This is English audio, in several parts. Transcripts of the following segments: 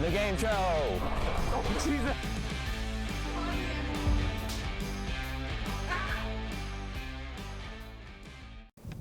The game show. Oh, Jesus.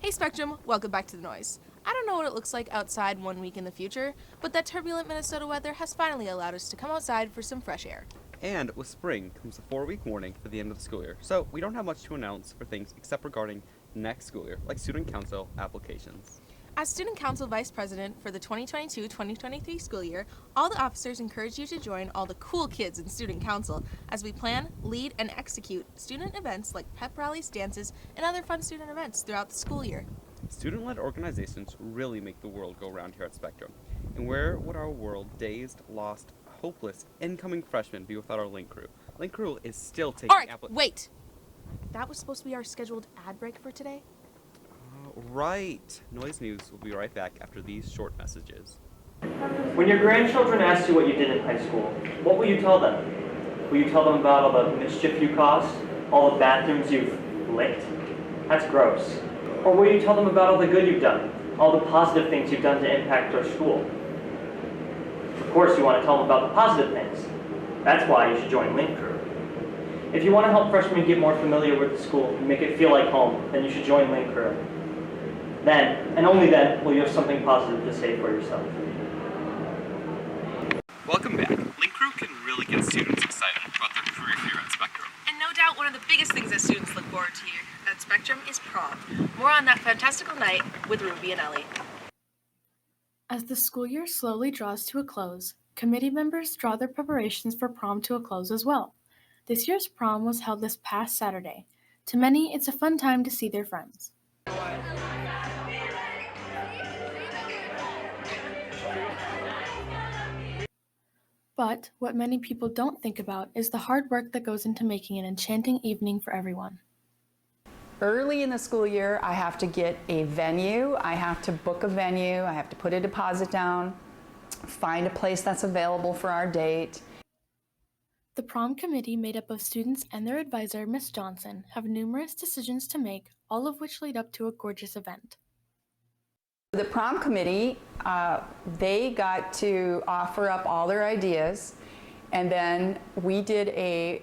Hey Spectrum, welcome back to The Noise. I don't know what it looks like outside 1 week in the future, but that turbulent Minnesota weather has finally allowed us to come outside for some fresh air. And with spring comes a 4-week warning for the end of the school year, so we don't have much to announce for things except regarding next school year, like student council applications. As Student Council Vice President for the 2022-2023 school year, all the officers encourage you to join all the cool kids in Student Council as we plan, lead, and execute student events like pep rallies, dances, and other fun student events throughout the school year. Student-led organizations really make the world go round here at Spectrum. And where would our world dazed, lost, hopeless, incoming freshmen be without our Link crew? Link crew is still taking Alright, wait! That was supposed to be our scheduled ad break for today? Right. Noise News will be right back after these short messages. When your grandchildren ask you what you did in high school, what will you tell them? Will you tell them about all the mischief you caused? All the bathrooms you've licked? That's gross. Or will you tell them about all the good you've done? All the positive things you've done to impact our school? Of course you want to tell them about the positive things. That's why you should join Link Crew. If you want to help freshmen get more familiar with the school and make it feel like home, then you should join Link Crew. Then, and only then, will you have something positive to say for yourself. Welcome back. Link crew can really get students excited about their career here at Spectrum. And no doubt one of the biggest things that students look forward to here at Spectrum is prom. More on that fantastical night with Ruby and Ellie. As the school year slowly draws to a close, committee members draw their preparations for prom to a close as well. This year's prom was held this past Saturday. To many, it's a fun time to see their friends. But what many people don't think about is the hard work that goes into making an enchanting evening for everyone. Early in the school year, I have to get a venue, I have to book a venue, I have to put a deposit down, find a place that's available for our date. The prom committee, made up of students and their advisor, Miss Johnson, have numerous decisions to make, all of which lead up to a gorgeous event. The prom committee, they got to offer up all their ideas, and then we did a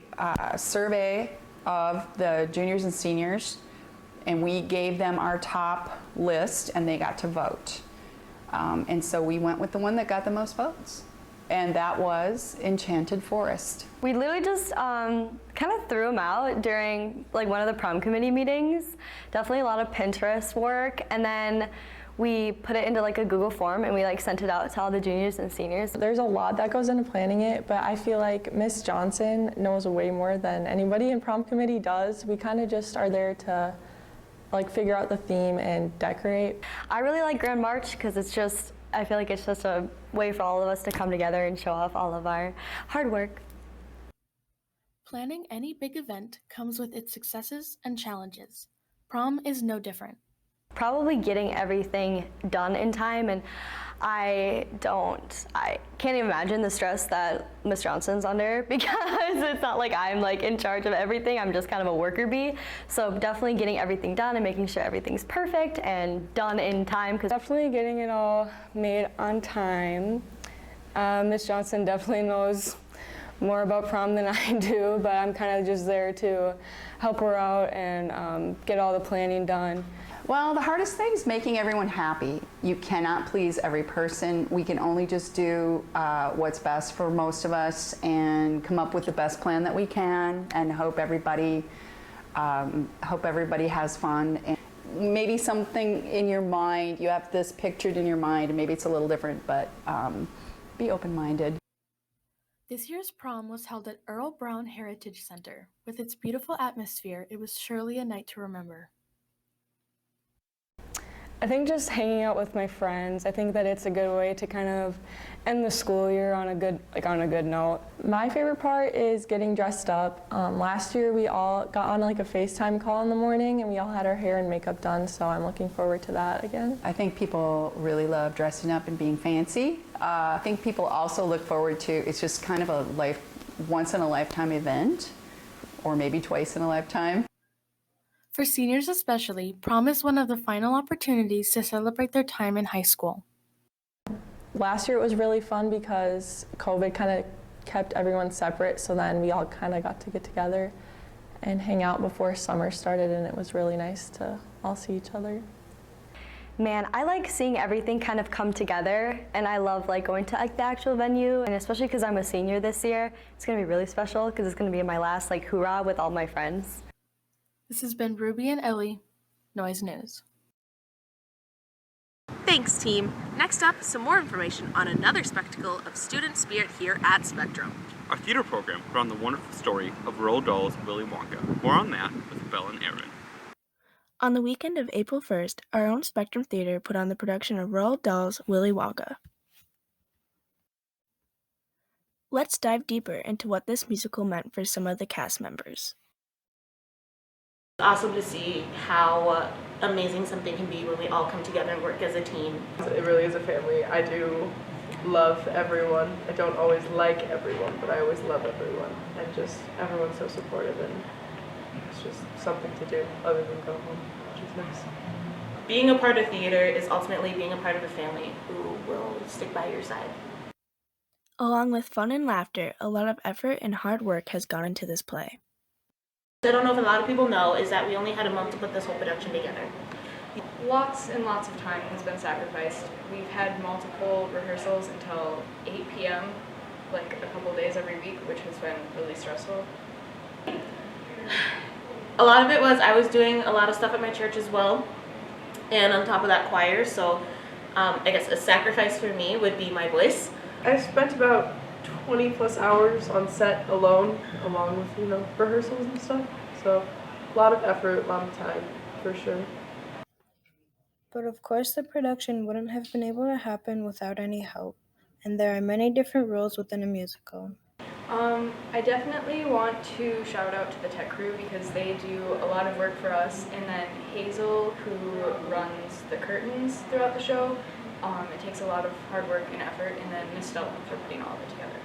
survey of the juniors and seniors, and we gave them our top list, and they got to vote. And so we went with the one that got the most votes, and that was Enchanted Forest. We literally just kind of threw them out during like one of the prom committee meetings. Definitely a lot of Pinterest work, and then we put it into like a Google form and we like sent it out to all the juniors and seniors. There's a lot that goes into planning it, but I feel like Miss Johnson knows way more than anybody in prom committee does. We kind of just are there to like figure out the theme and decorate. I really like Grand March because I feel like it's just a way for all of us to come together and show off all of our hard work. Planning any big event comes with its successes and challenges. Prom is no different. Probably getting everything done in time, and I can't even imagine the stress that Miss Johnson's under because it's not like I'm like in charge of everything. I'm just kind of a worker bee. So definitely getting everything done and making sure everything's perfect and done in time. Definitely getting it all made on time. Miss Johnson definitely knows more about prom than I do, but I'm kind of just there to help her out and get all the planning done. Well, the hardest thing is making everyone happy. You cannot please every person. We can only just do what's best for most of us and come up with the best plan that we can and hope everybody has fun. And maybe something in your mind, you have this pictured in your mind, and maybe it's a little different, but be open-minded. This year's prom was held at Earl Brown Heritage Center. With its beautiful atmosphere, it was surely a night to remember. I think just hanging out with my friends, I think that it's a good way to kind of end the school year on a good note. My favorite part is getting dressed up. Last year we all got on like a FaceTime call in the morning and we all had our hair and makeup done, so I'm looking forward to that again. I think people really love dressing up and being fancy. I think people also look forward to, it's just kind of a once in a lifetime event, or maybe twice in a lifetime. For seniors especially, prom is one of the final opportunities to celebrate their time in high school. Last year it was really fun because COVID kind of kept everyone separate, so then we all kind of got to get together and hang out before summer started, and it was really nice to all see each other. Man, I like seeing everything kind of come together, and I love like going to like the actual venue, and especially because I'm a senior this year, it's gonna be really special because it's gonna be my last like hoorah with all my friends. This has been Ruby and Ellie, Noise News. Thanks, team. Next up, some more information on another spectacle of student spirit here at Spectrum. Our theater program brought on the wonderful story of Roald Dahl's Willy Wonka. More on that with Belle and Aaron. On the weekend of April 1st, our own Spectrum Theater put on the production of Roald Dahl's Willy Wonka. Let's dive deeper into what this musical meant for some of the cast members. Awesome to see how amazing something can be when we all come together and work as a team. It really is a family. I do love everyone. I don't always like everyone, but I always love everyone. And just everyone's so supportive, and it's just something to do other than go home, which is nice. Being a part of theater is ultimately being a part of a family who will stick by your side. Along with fun and laughter, a lot of effort and hard work has gone into this play. I don't know if a lot of people know is that we only had a month to put this whole production together. Lots and lots of time has been sacrificed. We've had multiple rehearsals until 8 p.m., like a couple days every week, which has been really stressful. A lot of it was I was doing a lot of stuff at my church as well, and on top of that choir, so I guess a sacrifice for me would be my voice. I spent about 20 plus hours on set alone, along with, rehearsals and stuff. So a lot of effort, a lot of time, for sure. But of course the production wouldn't have been able to happen without any help, and there are many different roles within a musical. I definitely want to shout out to the tech crew because they do a lot of work for us, and then Hazel, who runs the curtains throughout the show. It takes a lot of hard work and effort, and then Miss Dalton for putting all of it together.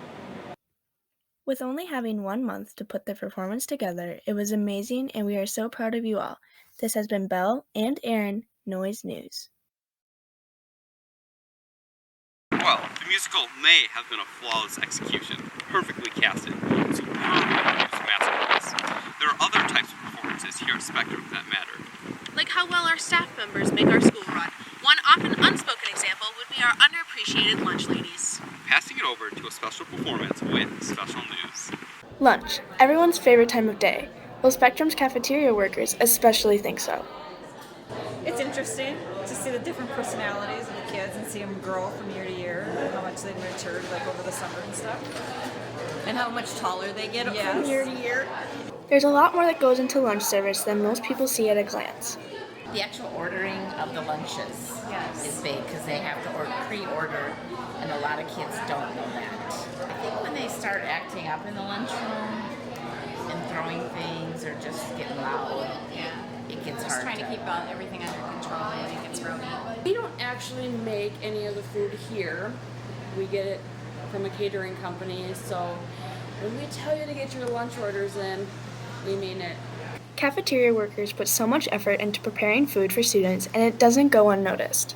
With only having 1 month to put the performance together, it was amazing, and we are so proud of you all. This has been Belle and Aaron, Noise News. Well, the musical may have been a flawless execution, perfectly casted, superb masterpiece. There are other types of performances here at Spectrum that matter. Like how well our staff members make our school run. One often unspoken example would be our underappreciated lunch ladies. Passing it over to a special performance with special news. Lunch, everyone's favorite time of day. Well, Spectrum's cafeteria workers especially think so. It's interesting to see the different personalities of the kids and see them grow from year to year, and how much they've matured like over the summer and stuff. And how much taller they get from year to year. There's a lot more that goes into lunch service than most people see at a glance. The actual ordering of the lunches is big because they have to pre-order, and a lot of kids don't know that. I think when they start acting up in the lunchroom and throwing things or just getting loud, it gets hard. Trying to keep everything under control. I think it's rowdy. We don't actually make any of the food here. We get it from a catering company, so when we tell you to get your lunch orders in, we mean it. Cafeteria workers put so much effort into preparing food for students, and it doesn't go unnoticed.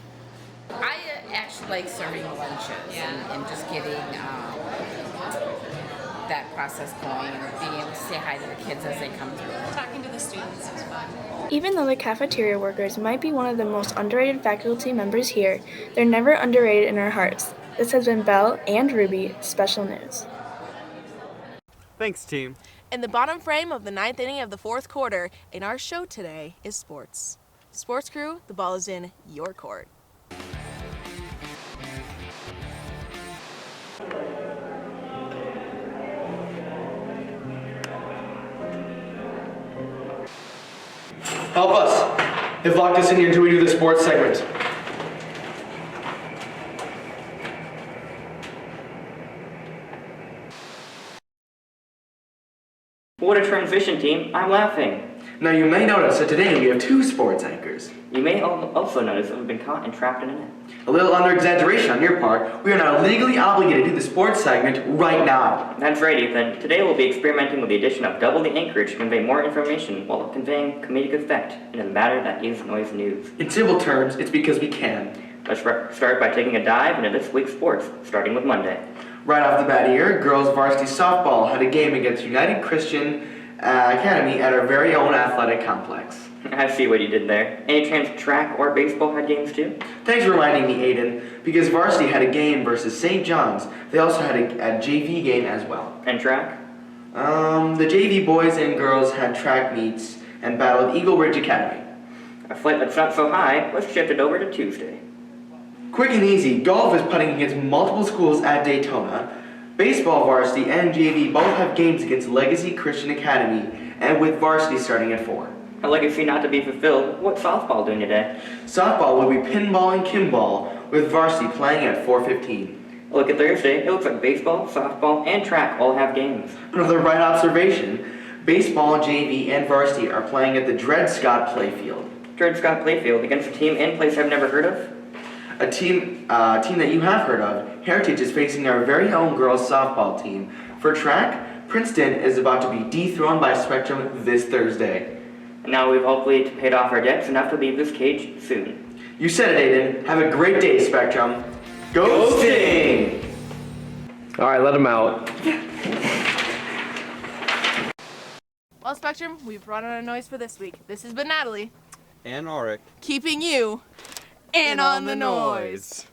I actually like serving lunches and just getting that process going and being able to say hi to the kids as they come through. Talking to the students is fun. Even though the cafeteria workers might be one of the most underrated faculty members here, they're never underrated in our hearts. This has been Belle and Ruby, Special News. Thanks, team. In the bottom frame of the 9th inning of the 4th quarter, and our show today is sports. Sports crew, the ball is in your court. Help us. They've locked us in here until we do the sports segment. What a transition, team. I'm laughing. Now you may notice that today we have 2 sports anchors. You may also notice that we've been caught and trapped in a net. A little under-exaggeration on your part. We are now legally obligated to do the sports segment right now. That's right, Ethan. Today we'll be experimenting with the addition of double the anchorage to convey more information while conveying comedic effect in a matter that is noise news. In simple terms, it's because we can. Let's start by taking a dive into this week's sports, starting with Monday. Right off the bat here, girls varsity softball had a game against United Christian Academy at our very own athletic complex. I see what you did there. Any chance track or baseball had games too? Thanks for reminding me, Aiden, because varsity had a game versus St. John's. They also had a JV game as well. And track? The JV boys and girls had track meets and battled Eagle Ridge Academy. A flight that's not so high was shifted over to Tuesday. Quick and easy, golf is putting against multiple schools at Daytona. Baseball varsity and JV both have games against Legacy Christian Academy, and with varsity starting at 4. A legacy not to be fulfilled. What's softball doing today? Softball will be pinball and kimball, with varsity playing at 4:15. Look at Thursday. It looks like baseball, softball, and track all have games. Another right observation. Baseball, JV, and varsity are playing at the Dred Scott Playfield. Dred Scott Playfield against a team and place I've never heard of? A team that you have heard of. Heritage is facing our very own girls softball team. For track, Princeton is about to be dethroned by Spectrum this Thursday. And now we've hopefully paid off our debts enough to leave this cage soon. You said it, Aiden. Have a great day, Spectrum. Go Sting! All right, let him out. Well, Spectrum, we've run out of noise for this week. This has been Natalie. And Auric. Keeping you in on the noise.